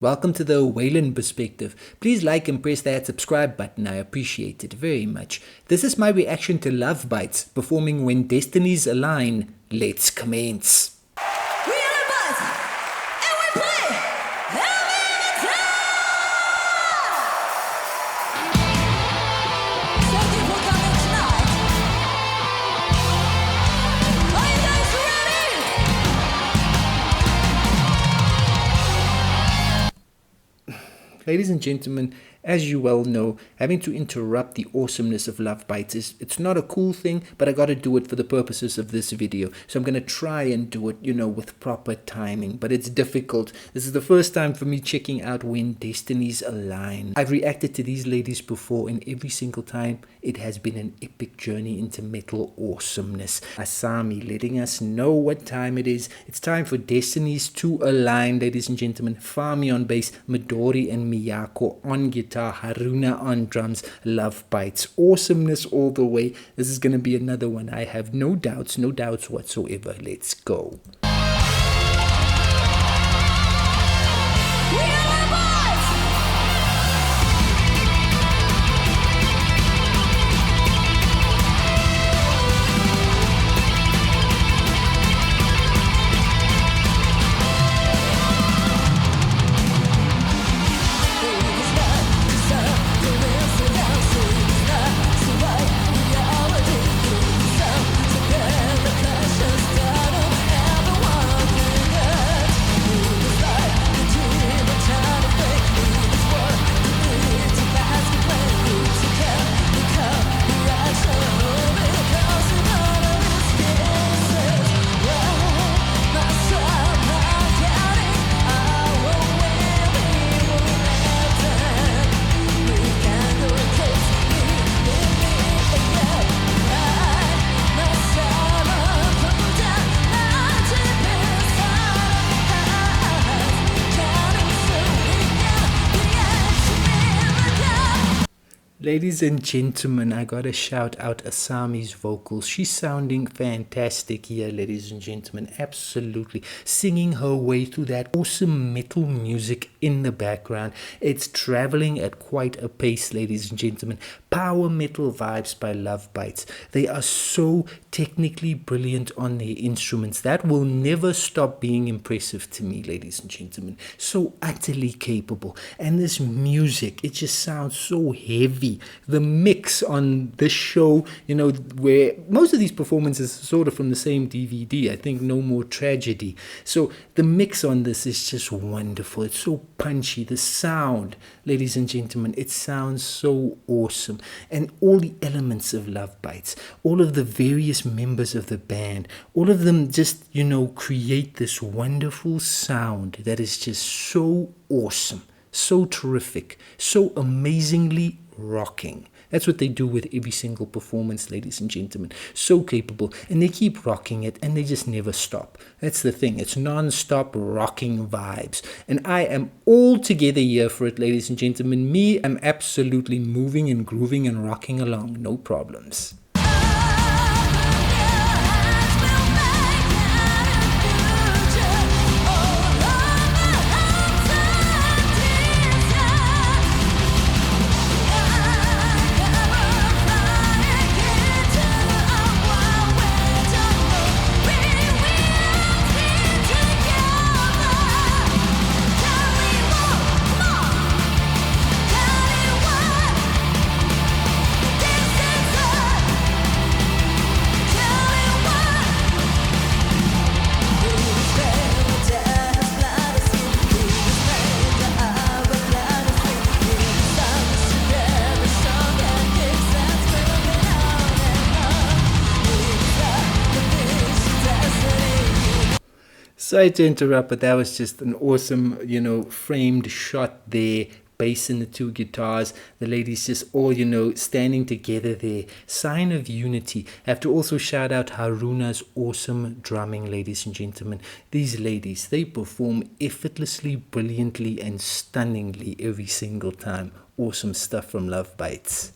Welcome to the Waylon perspective. Please like and press that subscribe button. I appreciate it very much. This is my reaction to Lovebites performing When Destinies Align. Let's commence. We are Lovebites, and we play Lovebites! Thank you for coming tonight. Are you guys ready? Ladies and gentlemen, as you well know, having to interrupt the awesomeness of Lovebites it's not a cool thing, but I gotta do it for the purposes of this video. So I'm gonna try and do it, with proper timing, but it's difficult. This is the first time for me checking out When Destinies Align. I've reacted to these ladies before, and every single time it has been an epic journey into metal awesomeness. Asami letting us know what time it is. It's time for Destinies to Align, ladies and gentlemen. Fami on bass, Midori and Miyako on guitar, Haruna on drums, Lovebites. Awesomeness all the way. This is going to be another one. I have no doubts whatsoever. Let's go. We are Lovebites! Ladies and gentlemen, I gotta shout out Asami's vocals. She's sounding fantastic here, ladies and gentlemen. Absolutely. Singing her way through that awesome metal music in the background. It's traveling at quite a pace, ladies and gentlemen. Power metal vibes by Lovebites. They are so technically brilliant on their instruments. That will never stop being impressive to me, ladies and gentlemen. So utterly capable. And this music, it just sounds so heavy. The mix on this show, where most of these performances are sort of from the same DVD, I think No More Tragedy. So the mix on this is just wonderful. It's so punchy. The sound, ladies and gentlemen, it sounds so awesome. And all the elements of Lovebites, all of the various members of the band, all of them just, create this wonderful sound that is just so awesome, so terrific, so amazingly rocking. That's what they do with every single performance, ladies and gentlemen. So capable. And they keep rocking it, and they just never stop. That's the thing. It's non-stop rocking vibes. And I am altogether here for it, ladies and gentlemen. Me, I'm absolutely moving and grooving and rocking along. No problems. Sorry to interrupt, but that was just an awesome, framed shot there. Bass and the two guitars, the ladies just all, standing together there. Sign of unity. I have to also shout out Haruna's awesome drumming, ladies and gentlemen. These ladies, they perform effortlessly, brilliantly, and stunningly every single time. Awesome stuff from Lovebites.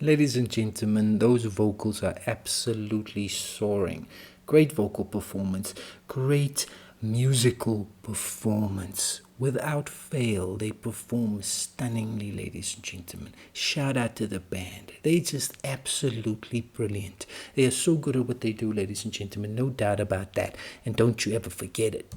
Ladies and gentlemen, those vocals are absolutely soaring. Great vocal performance, great musical performance. Without fail, they perform stunningly, ladies and gentlemen. Shout out to the band. They're just absolutely brilliant. They are so good at what they do, ladies and gentlemen. No doubt about that. And don't you ever forget it.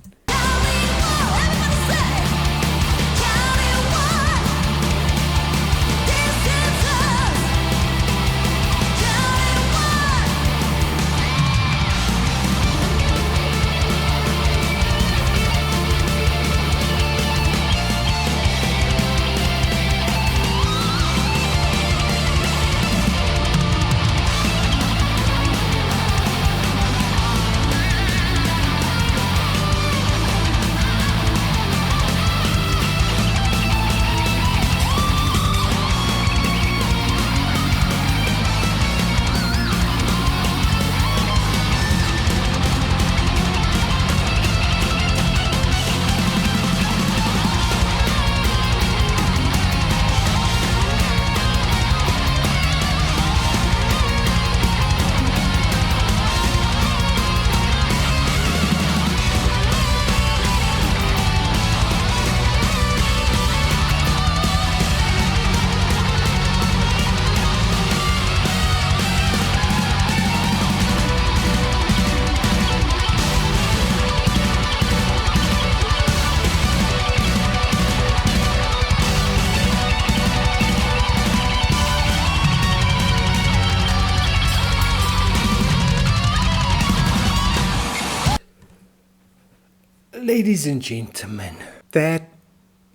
Ladies and gentlemen, that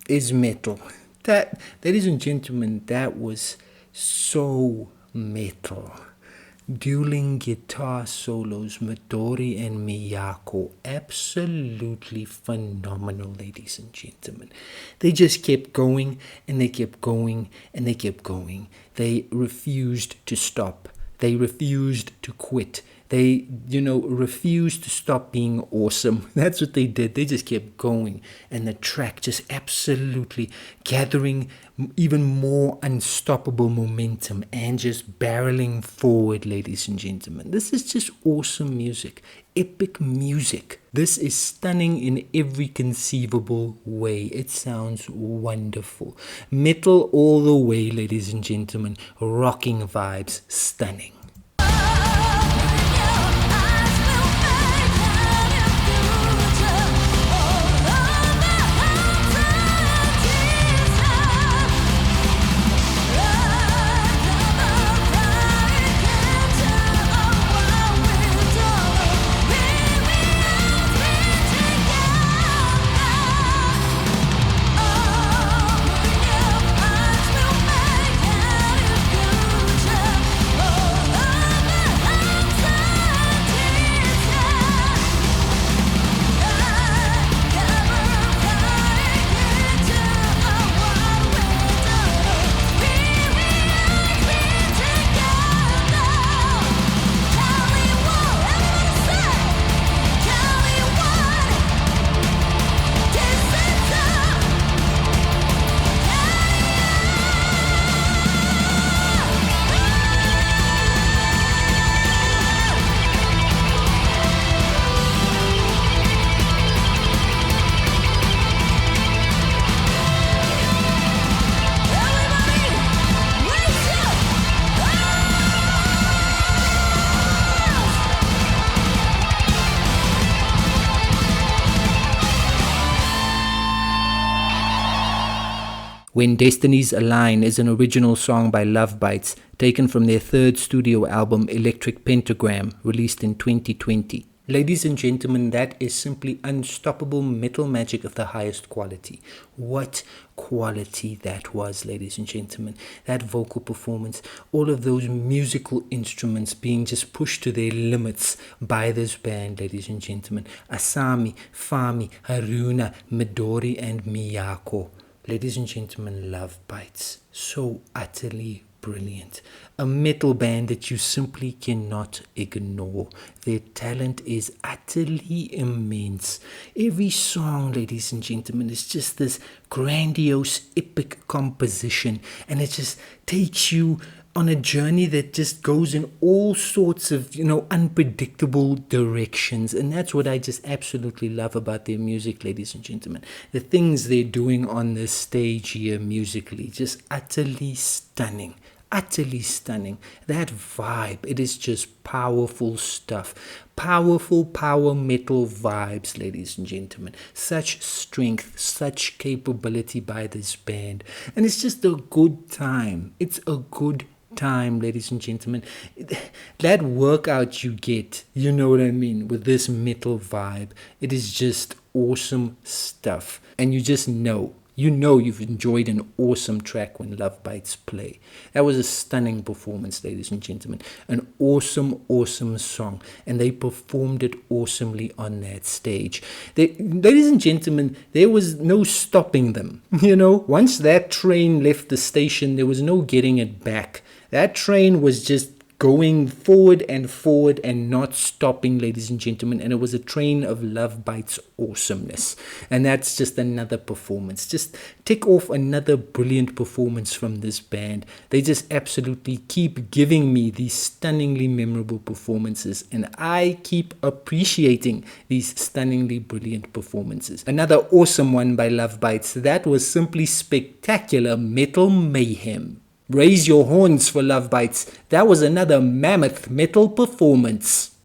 is metal. Ladies and gentlemen, that was so metal. Dueling guitar solos, Midori and Miyako, absolutely phenomenal, ladies and gentlemen. They just kept going and they kept going and they kept going. They refused to stop. They refused to quit. They, refused to stop being awesome. That's what they did. They just kept going. And the track just absolutely gathering even more unstoppable momentum and just barreling forward, ladies and gentlemen. This is just awesome music. Epic music. This is stunning in every conceivable way. It sounds wonderful. Metal all the way, ladies and gentlemen. Rocking vibes. Stunning. When Destinies Align is an original song by Lovebites, taken from their third studio album Electric Pentagram, released in 2020. Ladies and gentlemen, that is simply unstoppable metal magic of the highest quality. What quality that was, ladies and gentlemen. That vocal performance, all of those musical instruments being just pushed to their limits by this band, ladies and gentlemen. Asami, Fami, Haruna, Midori, and Miyako. Ladies and gentlemen, Lovebites. So utterly brilliant. A metal band that you simply cannot ignore. Their talent is utterly immense. Every song, ladies and gentlemen, is just this grandiose, epic composition. And it just takes you on a journey that just goes in all sorts of, unpredictable directions. And that's what I just absolutely love about their music, ladies and gentlemen. The things they're doing on this stage here musically, just utterly stunning. Utterly stunning. That vibe, it is just powerful stuff. Powerful power metal vibes, ladies and gentlemen. Such strength, such capability by this band. And it's just a good time. It's a good time, ladies and gentlemen. That workout you get, you know what I mean, with this metal vibe, it is just awesome stuff. And you just know. You know you've enjoyed an awesome track when Lovebites play. That was a stunning performance, ladies and gentlemen. An awesome, awesome song. And they performed it awesomely on that stage. Ladies and gentlemen, there was no stopping them. Once that train left the station, there was no getting it back. That train was just going forward and not stopping, ladies and gentlemen. And it was a train of Lovebites awesomeness. And that's just another performance. Just tick off another brilliant performance from this band. They just absolutely keep giving me these stunningly memorable performances. And I keep appreciating these stunningly brilliant performances. Another awesome one by Lovebites. That was simply spectacular metal mayhem. Raise your horns for Lovebites. That was another mammoth metal performance.